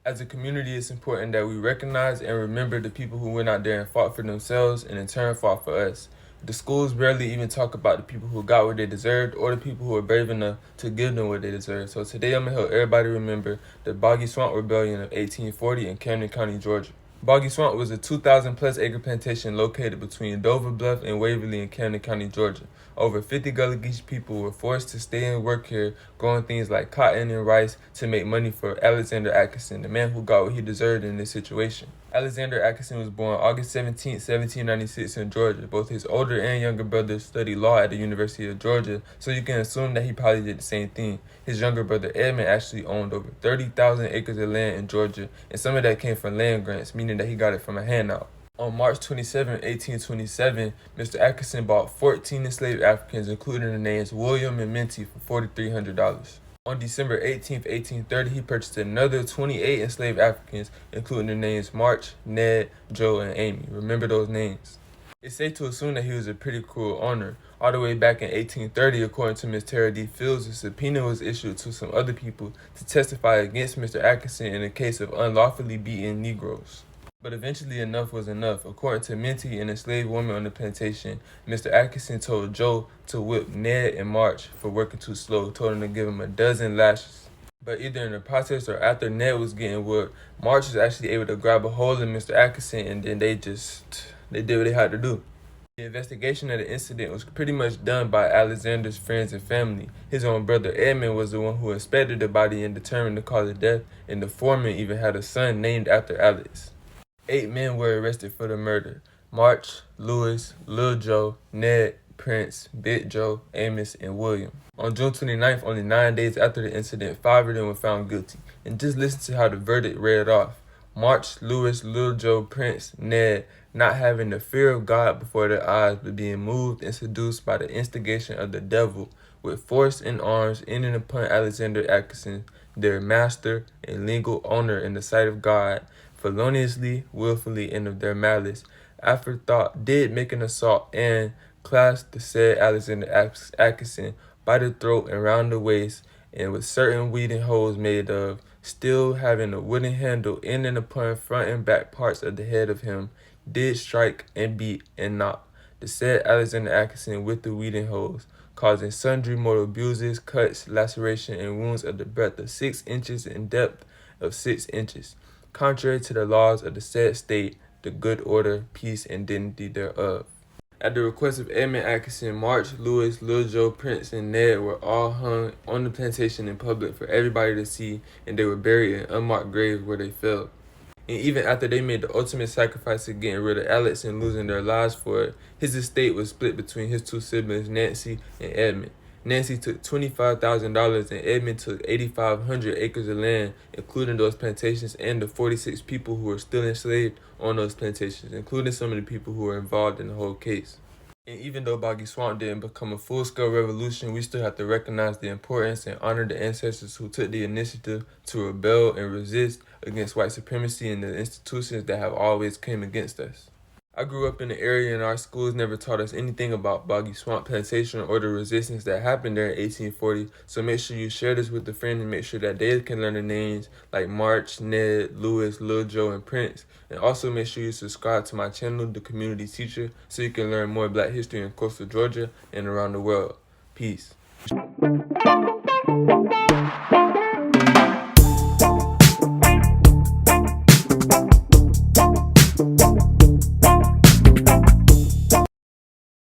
As a community, it's important that we recognize and remember the people who went out there and fought for themselves and in turn fought for us. The schools barely even talk about the people who got what they deserved or the people who were brave enough to give them what they deserved. So today I'm going to help everybody remember the Boggy Swamp Rebellion of 1840 in Camden County, Georgia. Boggy Swamp was a 2,000 plus acre plantation located between Dover Bluff and Waverly in Camden County, Georgia. Over 50 Gullah Geechee people were forced to stay and work here, growing things like cotton and rice to make money for Alexander Atkinson, the man who got what he deserved in this situation. Alexander Atkinson was born August 17, 1796 in Georgia. Both his older and younger brothers studied law at the University of Georgia, so you can assume that he probably did the same thing. His younger brother Edmund actually owned over 30,000 acres of land in Georgia, and some of that came from land grants, meaning that he got it from a handout. On March 27, 1827, Mr. Atkinson bought 14 enslaved Africans, including the names William and Minty, for $4,300. On December 18, 1830, he purchased another 28 enslaved Africans, including the names March, Ned, Joe, and Amy. Remember those names. It's safe to assume that he was a pretty cruel owner. All the way back in 1830, according to Ms. Tara D. Fields, a subpoena was issued to some other people to testify against Mr. Atkinson in a case of unlawfully beating Negroes. But eventually enough was enough. According to Minty, an enslaved woman on the plantation, Mr. Atkinson told Joe to whip Ned and March for working too slow, told him to give him a dozen lashes. But either in the process or after Ned was getting whipped, March was actually able to grab a hold of Mr. Atkinson, and then they did what they had to do. The investigation of the incident was pretty much done by Alexander's friends and family. His own brother Edmund was the one who inspected the body and determined the cause of death, and the foreman even had a son named after Alex. 8 men were arrested for the murder: March, Lewis, Lil Joe, Ned, Prince, Big Joe, Amos, and William. On June 29th, only 9 days after the incident, 5 of them were found guilty. And just listen to how the verdict read off. March, Lewis, Lil Joe, Prince, Ned, not having the fear of God before their eyes, but being moved and seduced by the instigation of the devil, with force and arms, ending upon Alexander Atkinson, their master and legal owner in the sight of God, feloniously, willfully, and of their malice, afterthought, did make an assault, and clasped the said Alexander Atkinson by the throat and round the waist, and with certain weeding holes made of, still having a wooden handle ending upon front and back parts of the head of him, did strike and beat and knock the said Alexander Atkinson with the weeding holes, causing sundry mortal bruises, cuts, laceration, and wounds of the breadth of 6 inches and depth of 6 inches, contrary to the laws of the said state, the good order, peace, and dignity thereof. At the request of Edmund Atkinson, March, Lewis, Lil Joe, Prince, and Ned were all hung on the plantation in public for everybody to see, and they were buried in unmarked graves where they fell. And even after they made the ultimate sacrifice of getting rid of Alex and losing their lives for it, his estate was split between his 2 siblings, Nancy and Edmund. Nancy took $25,000 and Edmund took 8,500 acres of land, including those plantations and the 46 people who were still enslaved on those plantations, including some of the people who were involved in the whole case. And even though Boggy Swamp didn't become a full-scale revolution, we still have to recognize the importance and honor the ancestors who took the initiative to rebel and resist against white supremacy and the institutions that have always came against us. I grew up in the area and our schools never taught us anything about Boggy Swamp Plantation or the resistance that happened there in 1840, so make sure you share this with a friend and make sure that they can learn the names like March, Ned, Lewis, Lil Joe, and Prince. And also make sure you subscribe to my channel, The Community Teacher, so you can learn more Black history in coastal Georgia and around the world. Peace.